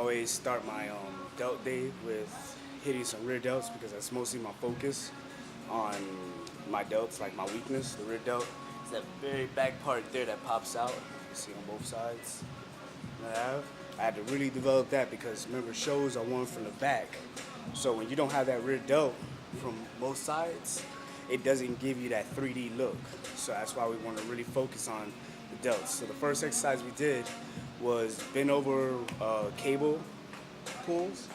always start my delt day with hitting some rear delts because that's mostly my focus on my delts, like my weakness. The rear delt is that very back part there that pops out. You see on both sides. I had to really develop that because remember shows are won from the back. So when you don't have that rear delt from both sides, it doesn't give you that 3D look. So that's why we want to really focus on the delts. So the first exercise we did was bend over cable pulls,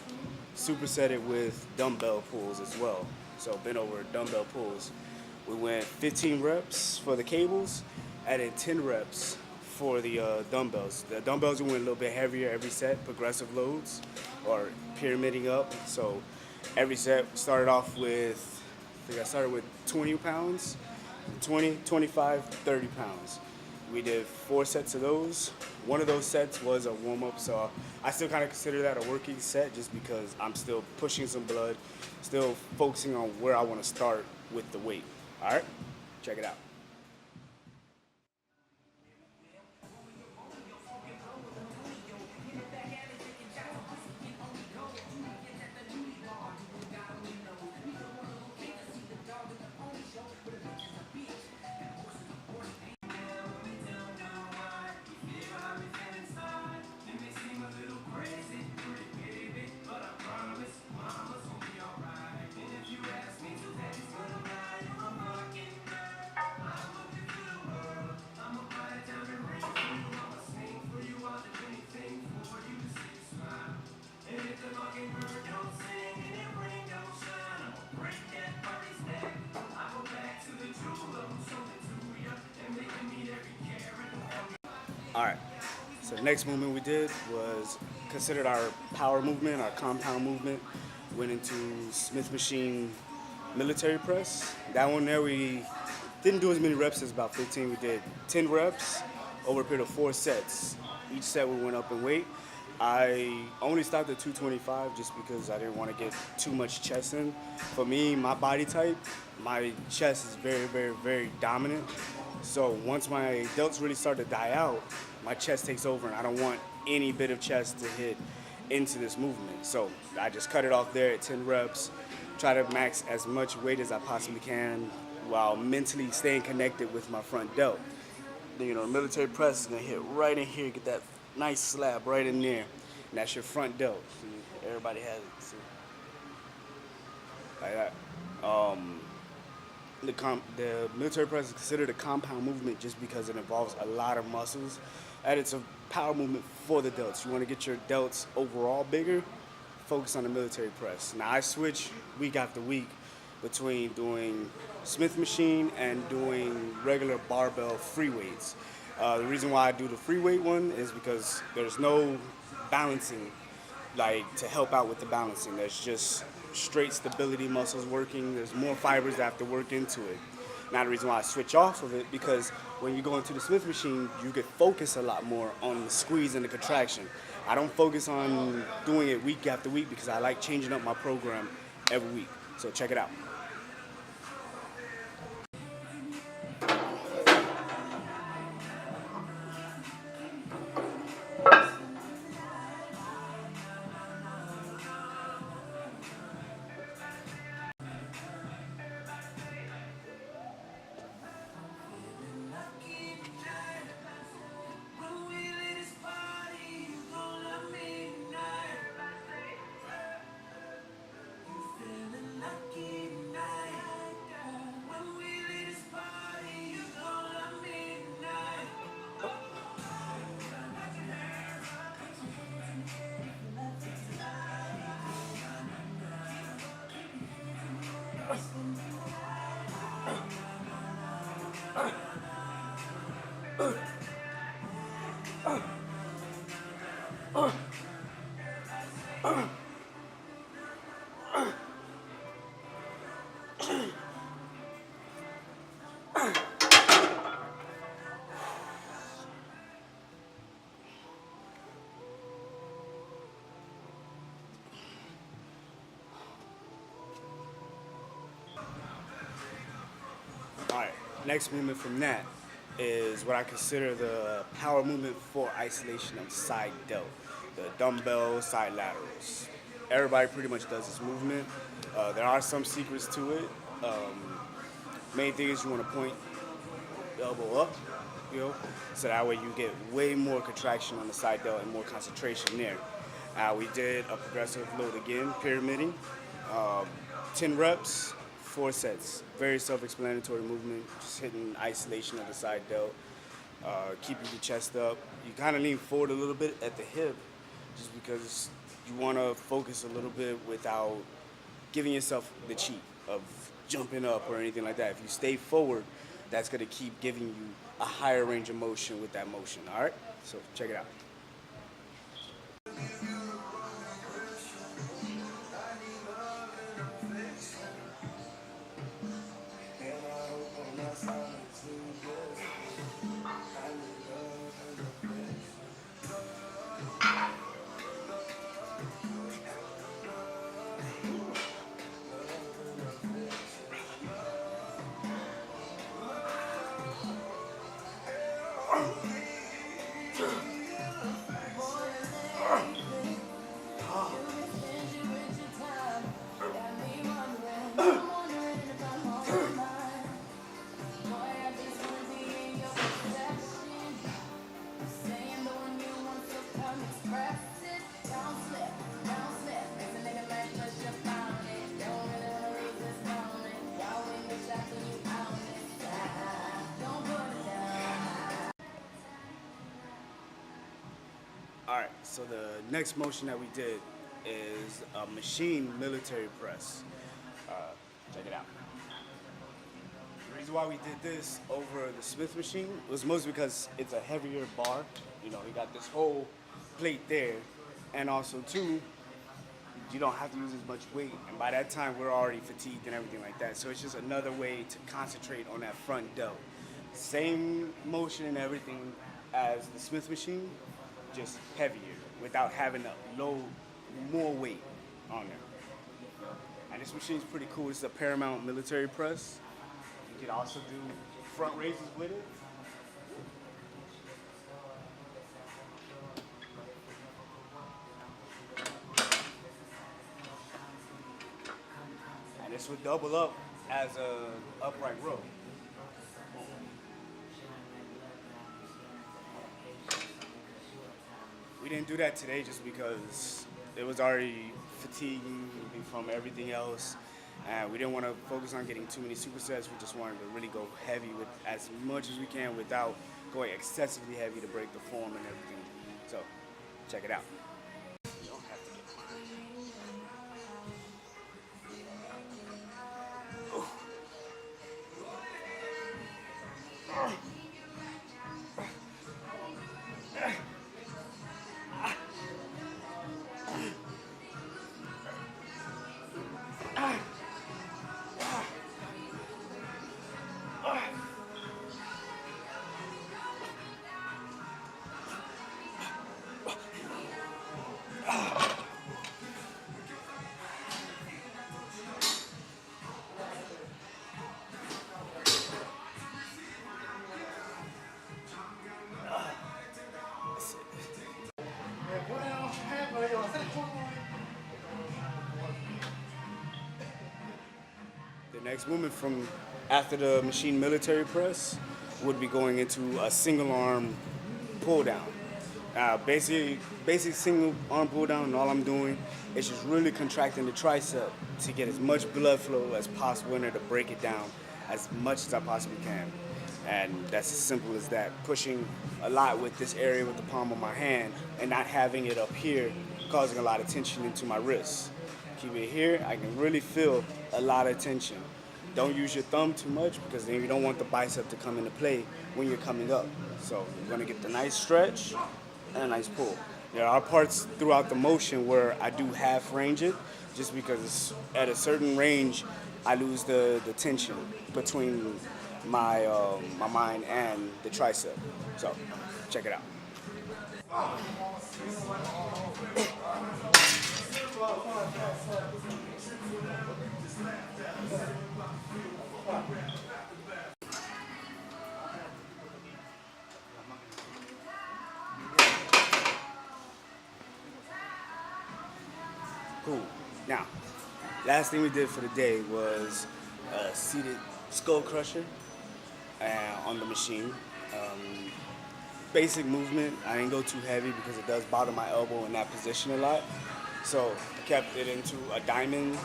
superset it with dumbbell pulls as well. So bend over dumbbell pulls. We went 15 reps for the cables, added 10 reps for the dumbbells. The dumbbells we went a little bit heavier every set, progressive loads, or pyramiding up. So every set started off with, I think I started with 20 pounds, 20, 25, 30 pounds. We did 4 sets of those. One of those sets was a warm-up, so I still kind of consider that a working set just because I'm still pushing some blood, still focusing on where I want to start with the weight. All right, check it out. All right. So the next movement we did was considered our power movement, our compound movement. Went into Smith machine military press. That one there we didn't do as many reps as about 15. We did 10 reps over a period of 4 sets. Each set we went up in weight. I only stopped at 225 just because I didn't want to get too much chest in. For me, my body type, my chest is very, very, very dominant. So once my delts really start to die out, my chest takes over and I don't want any bit of chest to hit into this movement. So I just cut it off there at 10 reps, try to max as much weight as I possibly can while mentally staying connected with my front delt. Then, the military press is gonna hit right in here, get that nice slab right in there. And that's your front delt. See, everybody has it. See? Like that. The military press is considered a compound movement just because it involves a lot of muscles, and it's a power movement for the delts. You want to get your delts overall bigger, focus on the military press. Now I switch week after week between doing Smith machine and doing regular barbell free weights. The reason why I do the free weight one is because there's no balancing, like to help out with the balancing. There's just straight stability muscles working. There's more fibers that have to work into it. Now the reason why I switch off of it, because when you go into the Smith machine, you get focus a lot more on the squeeze and the contraction. I don't focus on doing it week after week because I like changing up my program every week. So check it out. All right, next movement from that is what I consider the power movement for isolation of side delt. the dumbbell side laterals. Everybody pretty much does this movement. There are some secrets to it. Main thing is you want to point the elbow up, you know, so that way you get way more contraction on the side delt and more concentration there. We did a progressive load again, pyramiding, 10 reps, 4 sets. Very self-explanatory movement, just hitting isolation of the side delt, keeping your chest up. You kind of lean forward a little bit at the hip, just because you want to focus a little bit without giving yourself the cheat of jumping up or anything like that. If you stay forward, that's going to keep giving you a higher range of motion with that motion. All right, so check it out. All right, so the next motion that we did is a machine military press. Check it out. The reason why we did this over the Smith machine was mostly because it's a heavier bar. You know, you got this whole plate there, and also too, you don't have to use as much weight. And by that time, we're already fatigued and everything like that. So it's just another way to concentrate on that front delt. Same motion and everything as the Smith machine, just heavier without having to load more weight on there. And this machine's pretty cool. It's a Paramount military press. You can also do front raises with it. And this would double up as a upright row. We didn't do that today just because it was already fatiguing from everything else. And we didn't want to focus on getting too many supersets. We just wanted to really go heavy with as much as we can without going excessively heavy to break the form and everything. So, check it out. You don't have to get The next movement from after the machine military press would be going into a single arm pull down. Basic single arm pull down, and all I'm doing is just really contracting the tricep to get as much blood flow as possible in there to break it down as much as I possibly can. And that's as simple as that. Pushing a lot with this area with the palm of my hand and not having it up here, causing a lot of tension into my wrists. Keep it here, I can really feel a lot of tension. Don't use your thumb too much because then you don't want the bicep to come into play when you're coming up. So you're gonna get the nice stretch and a nice pull. There are parts throughout the motion where I do half range it just because at a certain range I lose the tension between my mind and the tricep. So check it out. Cool. Now, last thing we did for the day was a seated skull crusher on the machine. Basic movement. I didn't go too heavy because it does bother my elbow in that position a lot. So I kept it into a diamond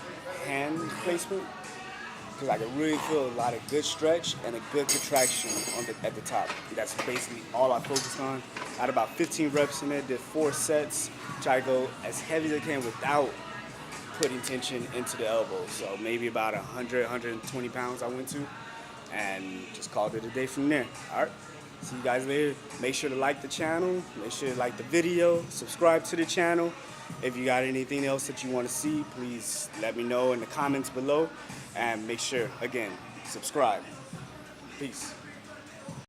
hand placement because I could really feel a lot of good stretch and a good contraction at the top. That's basically all I focused on. I had about 15 reps in it, did 4 sets, try to go as heavy as I can without putting tension into the elbow. So maybe about 100, 120 pounds I went to, and just called it a day from there. All right, see you guys later. Make sure to like the channel, make sure to like the video, subscribe to the channel. If you got anything else that you want to see, please let me know in the comments below, and make sure, again, subscribe. Peace.